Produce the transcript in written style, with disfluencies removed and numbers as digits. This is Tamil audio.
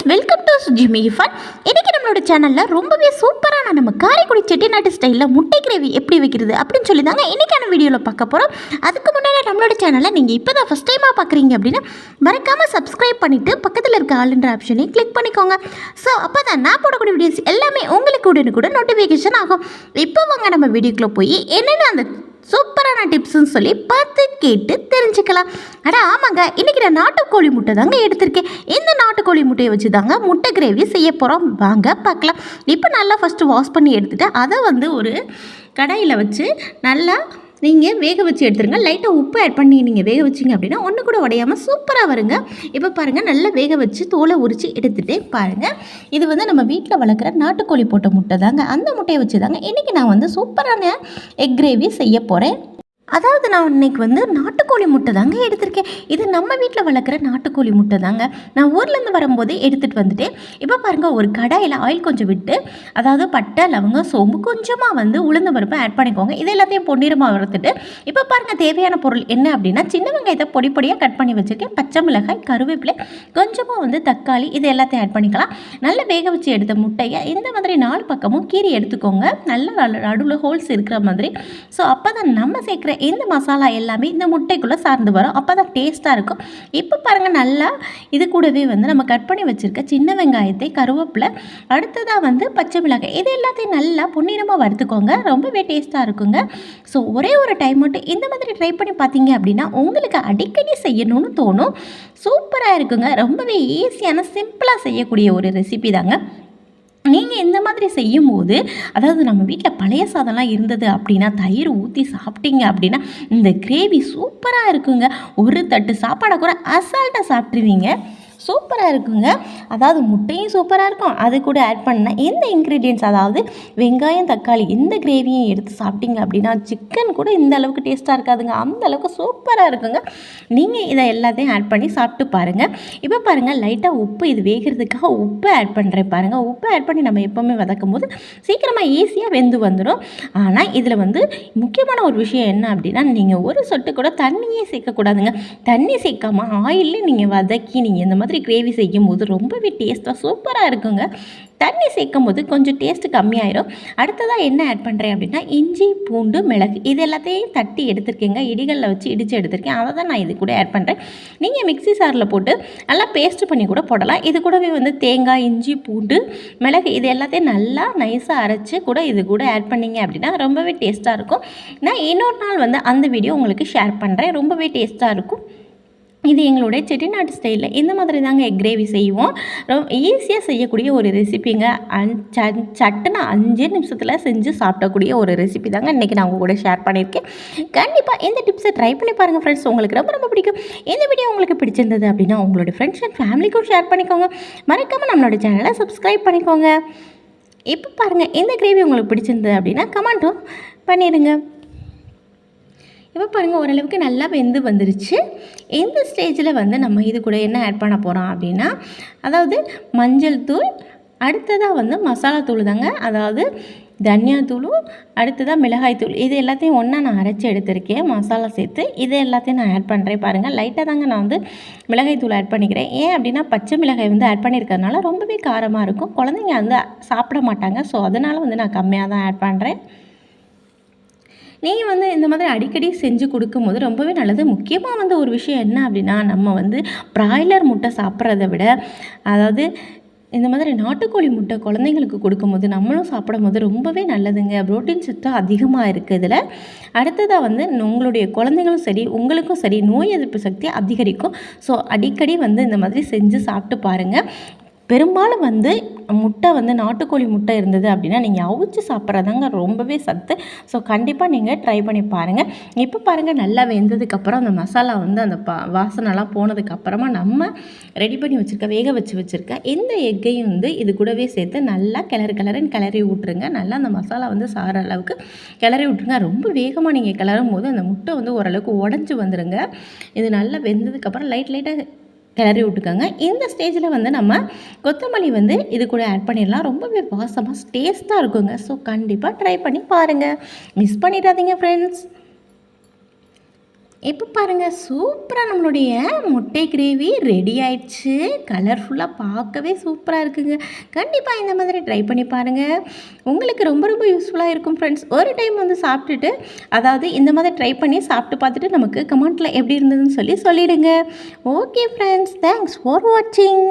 Welcome to Jimmy fun. இன்றைக்கி நம்மளோட சேனலில் ரொம்பவே சூப்பரான நம்ம காரைக்குடி செட்டிநாட்டு ஸ்டைலில் முட்டை கிரேவி எப்படி வைக்கிறது அப்படின்னு சொல்லி தாங்க இன்றைக்கான வீடியோவில் பார்க்க போகிறோம். அதுக்கு முன்னாடி நம்மளோட சேனலை நீங்கள் இப்போ தான் ஃபஸ்ட் டைமாக பார்க்குறீங்க அப்படின்னா மறக்காமல் சப்ஸ்கிரைப் பண்ணிவிட்டு பக்கத்தில் இருக்க ஆளுன்ற ஆப்ஷனையும் கிளிக் பண்ணிக்கோங்க. ஸோ அப்போ தான் நான் போடக்கூடிய வீடியோஸ் எல்லாமே உங்களுக்கு உடனுக்குடன் நோட்டிஃபிகேஷன் ஆகும். இப்போ வாங்க நம்ம வீடியோக்குள்ளே போய் என்னென்ன அந்த சூப்பரான டிப்ஸ்ன்னு சொல்லி பார்த்து கேட்டு தெரிஞ்சுக்கலாம். ஆமாங்க, இன்றைக்கி நான் நாட்டுக்கோழி முட்டை தாங்க எடுத்திருக்கேன். இந்த நாட்டுக்கோழி முட்டையை வச்சு தாங்க முட்டை கிரேவி செய்ய போகிறோம். வாங்க பார்க்கலாம். இப்போ நல்லா ஃபஸ்ட்டு வாஷ் பண்ணி எடுத்துகிட்டு அதை ஒரு கடாயில் வச்சு நல்லா நீங்கள் வேக வச்சு எடுத்துருங்க. லைட்டாக உப்பு ஆட் பண்ணி நீங்கள் வேக வச்சிங்க அப்படின்னா ஒன்று கூட உடையாமல் சூப்பராக வருங்க. இப்போ பாருங்கள், நல்லா வேக வச்சு தோலை உரித்து எடுத்துகிட்டே பாருங்கள். இது நம்ம வீட்டில் வளர்க்குற நாட்டுக்கோழி போட்ட முட்டை தாங்க. அந்த முட்டையை வச்சு தாங்க இன்றைக்கி நான் சூப்பரான எக் கிரேவி செய்ய போகிறேன். அதாவது நான் இன்றைக்கி நாட்டுக்கோழி முட்டை தாங்க எடுத்திருக்கேன். இது நம்ம வீட்டில் வளர்க்குற நாட்டுக்கோழி முட்டை தாங்க. நான் ஊர்லேருந்து வரும்போதே எடுத்துகிட்டு வந்துட்டேன். இப்போ பாருங்கள், ஒரு கடாயில் ஆயில் கொஞ்சம் விட்டு, அதாவது பட்டை, லவங்கம், சோம்பு, கொஞ்சமாக உளுந்து பருப்பு ஆட் பண்ணிக்கோங்க. இது எல்லாத்தையும் பொன்னிறமாக வறுத்துட்டு இப்போ பாருங்கள், தேவையான பொருள் என்ன அப்படின்னா சின்ன வெங்காயத்தை பொடி பொடியாக கட் பண்ணி வச்சுருக்கேன், பச்சை மிளகாய், கருவேப்பிலை, கொஞ்சமாக தக்காளி, இது எல்லாத்தையும் ஆட் பண்ணிக்கலாம். நல்லா வேக வச்சு எடுத்த முட்டையை இந்த மாதிரி 4 பக்கமும் கீறி எடுத்துக்கோங்க. நல்லா நடுவில் ஹோல்ஸ் இருக்கிற மாதிரி. ஸோ அப்போ தான் நம்ம சேர்க்குற இந்த மசாலா எல்லாமே இந்த முட்டைக்குள்ளே சார்ந்து வரும். அப்போ தான் டேஸ்ட்டாக இருக்கும். இப்போ பாருங்கள், நல்லா இது கூடவே நம்ம கட் பண்ணி வச்சுருக்க சின்ன வெங்காயத்தை, கருவேப்பிலை, அடுத்ததாக பச்சை மிளகாய், இது எல்லாத்தையும் நல்லா பொன்னிறமாக வறுத்துக்கோங்க. ரொம்பவே டேஸ்ட்டாக இருக்குங்க. ஸோ ஒரே ஒரு டைம் மட்டும் இந்த மாதிரி ட்ரை பண்ணி பார்த்தீங்க அப்படின்னா உங்களுக்கு அடிக்கடி செய்யணும்னு தோணும். சூப்பராக இருக்குங்க. ரொம்பவே ஈஸியான சிம்பிளாக செய்யக்கூடிய ஒரு ரெசிபி தாங்க. நீங்கள் இந்த மாதிரி செய்யும்போது, அதாவது நம்ம வீட்டில் பழைய சாதம்லாம் இருந்தது அப்படின்னா தயிர் ஊற்றி சாப்பிட்டீங்க அப்படின்னா இந்த கிரேவி சூப்பராக இருக்குங்க. ஒரு தட்டு சாப்பாடை கூட அசால்ட்டாக சாப்பிட்ருவீங்க. சூப்பராக இருக்குங்க. அதாவது முட்டையும் சூப்பராக இருக்கும். அது கூட ஆட் பண்ண இந்த இன்க்ரீடியன்ட்ஸ், அதாவது வெங்காயம், தக்காளி, இந்த கிரேவியும் எடுத்து சாப்பிட்டீங்க அப்படின்னா சிக்கன் கூட இந்த அளவுக்கு டேஸ்ட்டாக இருக்காதுங்க. அந்த அளவுக்கு சூப்பராக இருக்குங்க. நீங்கள் இதை எல்லாத்தையும் ஆட் பண்ணி சாப்பிட்டு பாருங்கள். இப்போ பாருங்கள், லைட்டாக உப்பு, இது வேகிறதுக்காக உப்பு ஆட் பண்ணுறேன் பாருங்கள். உப்பு ஆட் பண்ணி நம்ம எப்போவுமே வதக்கும் போது சீக்கிரமாக ஈஸியாக வெந்து வந்துடும். ஆனால் இதில் முக்கியமான ஒரு விஷயம் என்ன அப்படின்னா, நீங்கள் ஒரு சொட்டு கூட தண்ணியே சேர்க்கக்கூடாதுங்க. தண்ணி சேர்க்காமல் ஆயிலே நீங்கள் வதக்கி நீங்கள் இந்த மாதிரி கிரேவி செய்யும் போது ரொம்பவே டேஸ்ட்டாக சூப்பராக இருக்குங்க. தண்ணி சேர்க்கும் போது கொஞ்சம் டேஸ்ட்டு கம்மியாயிடும். அடுத்ததாக என்ன ஆட் பண்ணுறேன் அப்படின்னா இஞ்சி, பூண்டு, மிளகு, இது எல்லாத்தையும் தட்டி எடுத்துருக்கேங்க. இடிகளில் வச்சு இடித்து எடுத்திருக்கேன். அதை தான் நான் இது கூட ஆட் பண்ணுறேன். நீங்கள் மிக்ஸி சாரில் போட்டு நல்லா பேஸ்ட் பண்ணி கூட போடலாம். இது கூடவே தேங்காய், இஞ்சி, பூண்டு, மிளகு, இது எல்லாத்தையும் நல்லா நைஸாக அரைச்சி கூட இது கூட ஆட் பண்ணிங்க அப்படின்னா ரொம்பவே டேஸ்ட்டாக இருக்கும். நான் இன்னொரு நாள் அந்த வீடியோ உங்களுக்கு ஷேர் பண்ணுறேன். ரொம்பவே டேஸ்ட்டாக இருக்கும். இது எங்களுடைய செட்டிநாட்டு ஸ்டைலில் இந்த மாதிரி தாங்க எக் கிரேவி செய்வோம். ரொம்ப ஈஸியாக செய்யக்கூடிய ஒரு ரெசிபிங்க. சட்டுன்னு 5 நிமிஷத்தில் செஞ்சு சாப்பிடக்கூடிய ஒரு ரெசிபி தாங்க இன்றைக்கி நான் உங்கள் கூட ஷேர் பண்ணியிருக்கேன். கண்டிப்பாக இந்த டிப்ஸை ட்ரை பண்ணி பாருங்கள் ஃப்ரெண்ட்ஸ். உங்களுக்கு ரொம்ப ரொம்ப பிடிக்கும். இந்த வீடியோ உங்களுக்கு பிடிச்சிருந்தது அப்படின்னா உங்களோட ஃப்ரெண்ட்ஸ் அண்ட் ஃபேமிலிக்கும் ஷேர் பண்ணிக்கோங்க. மறக்காமல் நம்மளோட சேனலை சப்ஸ்கிரைப் பண்ணிக்கோங்க. இப்போ பாருங்கள், இந்த கிரேவி உங்களுக்கு பிடிச்சிருந்தது அப்படின்னா கமெண்ட்டும் பண்ணிடுங்க. இப்போ பாருங்கள், ஓரளவுக்கு நல்லா வெந்து வந்துருச்சு. இந்த ஸ்டேஜில் நம்ம இது கூட என்ன ஆட் பண்ண போகிறோம் அப்படின்னா, அதாவது மஞ்சள் தூள், அடுத்ததாக மசாலா தூள் தாங்க. அதாவது தனியாத்தூளும், அடுத்ததாக மிளகாய் தூள், இது எல்லாத்தையும் ஒன்றா நான் அரைச்சி எடுத்திருக்கேன் மசாலா சேர்த்து. இது எல்லாத்தையும் நான் ஆட் பண்ணுறேன் பாருங்கள். லைட்டாக தாங்க நான் மிளகாய் தூள் ஆட் பண்ணிக்கிறேன். ஏன் அப்படின்னா பச்சை மிளகாய் ஆட் பண்ணியிருக்கிறதுனால ரொம்பவே காரமாக இருக்கும். குழந்தைங்க சாப்பிட மாட்டாங்க. ஸோ அதனால் நான் கம்மியாக தான் ஆட் பண்ணுறேன். நீங்கள் இந்த மாதிரி அடிக்கடி செஞ்சு கொடுக்கும்போது ரொம்பவே நல்லது. முக்கியமாக ஒரு விஷயம் என்ன அப்படின்னா, நம்ம பிராய்லர் முட்டை சாப்பிட்றத விட, அதாவது இந்த மாதிரி நாட்டுக்கோழி முட்டை குழந்தைங்களுக்கு கொடுக்கும்போது நம்மளும் சாப்பிடும் போது ரொம்பவே நல்லதுங்க. ப்ரோட்டீன் சத்து அதிகமாக இருக்குது இதில். அடுத்ததாக உங்களுடைய குழந்தைங்களும் சரி, உங்களுக்கும் சரி, நோய் எதிர்ப்பு சக்தி அதிகரிக்கும். ஸோ அடிக்கடி இந்த மாதிரி செஞ்சு சாப்பிட்டு பாருங்கள். பெரும்பாலும் முட்டை நாட்டுக்கோழி முட்டை இருந்தது அப்படின்னா நீங்கள் அவிச்சு சாப்பிட்றதாங்க ரொம்பவே சத்து. ஸோ கண்டிப்பாக நீங்கள் ட்ரை பண்ணி பாருங்கள். இப்போ பாருங்கள், நல்லா வெந்ததுக்கப்புறம் அந்த மசாலா அந்த வாசனைலாம் போனதுக்கப்புறமா நம்ம ரெடி பண்ணி வேக வச்சுருக்க இந்த எக்கையும் இது கூடவே சேர்த்து நல்லா கிளறி விட்ருங்க. நல்லா அந்த மசாலா சாற அளவுக்கு கிளறி விட்ருங்க. ரொம்ப வேகமாக நீங்கள் கிளறும் போது அந்த முட்டை ஓரளவுக்கு உடஞ்சி வந்துடுங்க. இது நல்லா வெந்ததுக்கப்புறம் லைட்டாக கிளறி விட்டுக்கோங்க. இந்த ஸ்டேஜில் நம்ம கொத்தமல்லி இது கூட ஆட் பண்ணிடலாம். ரொம்பவே வாசமாக டேஸ்ட்டாக இருக்குங்க. ஸோ கண்டிப்பாக ட்ரை பண்ணி பாருங்கள். மிஸ் பண்ணிடாதீங்க ஃப்ரெண்ட்ஸ். இப்போ பாருங்கள் சூப்பராக நம்மளுடைய முட்டை கிரேவி ரெடி ஆயிடுச்சு. கலர்ஃபுல்லாக பார்க்கவே சூப்பராக இருக்குங்க. கண்டிப்பாக இந்த மாதிரி ட்ரை பண்ணி பாருங்கள். உங்களுக்கு ரொம்ப ரொம்ப யூஸ்ஃபுல்லாக இருக்கும் ஃப்ரெண்ட்ஸ். ஒரு டைம் வந்து சாப்பிட்டுட்டு அதாவது இந்த மாதிரி ட்ரை பண்ணி சாப்பிட்டு பார்த்துட்டு நமக்கு கமெண்ட்டில் எப்படி இருந்ததுன்னு சொல்லிடுங்க. ஓகே ஃப்ரெண்ட்ஸ், தேங்க்ஸ் ஃபார் வாட்சிங்.